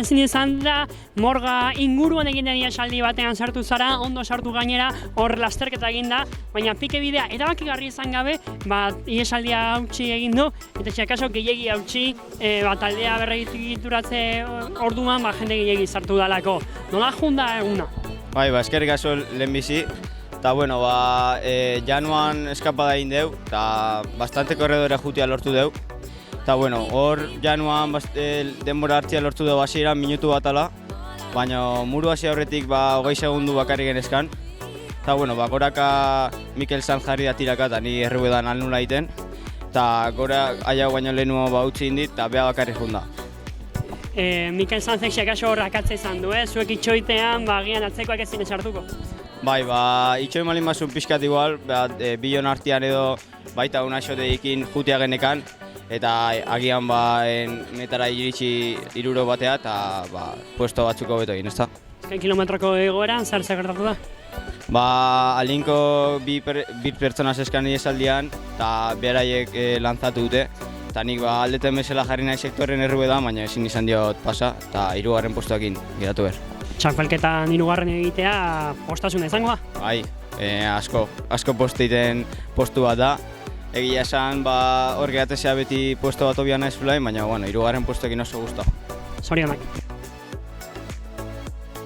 ezin izan da, morga inguruan egin den iesaldi batean sartu zara, ondo sartu gainera, hor lasterketa egin da, baina pike bidea erabakigarri izan gabe, iesaldia hautsi egin du, eta txakaso gehiegi hautsi, taldea berregituratze orduan, jende gehiegi sartu dalako. Nola junda eguna? Bai, eskerrik asko lehenbizi. Eta, bueno, januan eskapada egin deu, eta bastante korredore jutia lortu deu. Eta, bueno, hor januan denbora hartzia lortu deu hasieran minutu bat ala, baina muru hasi aurretik 20 segundu bakarrik genezkan. Eta, bueno, goraka Mikel Sanz jarri da tiraka eta ni erruedan alnula egiten. Eta gora aiau baino lehenu utzi indit eta beha bakarrik junda. Mikel Sanzek xakaso horrakatze izan du, zuek itxoitean, agian atzekoak ezin esartuko. Bai, itxoi malin bazun pixkat igual, bilon artean edo baita unaxote ikin jutia genekan, eta agian metara iritsi 60 batea eta puesto batzuko beto egin, ezta? Azken kilometroko egoeran, zer gertatu da? Alinko bi pertsona eskan esaldian eta beraiek lantzatu dute. Eta nik aldeten bezala jarri nahi sektoren erruedan, baina ezin izan diot pasa eta 3. postuakin geratu behar. Txapelketan 3. egitea postasuna izango da? Bai, asko posteiten postu bat da. Egia esan hor gehatezea beti postu bat obian nahi zulain, baina 3. postuekin oso guztua. Zorionak.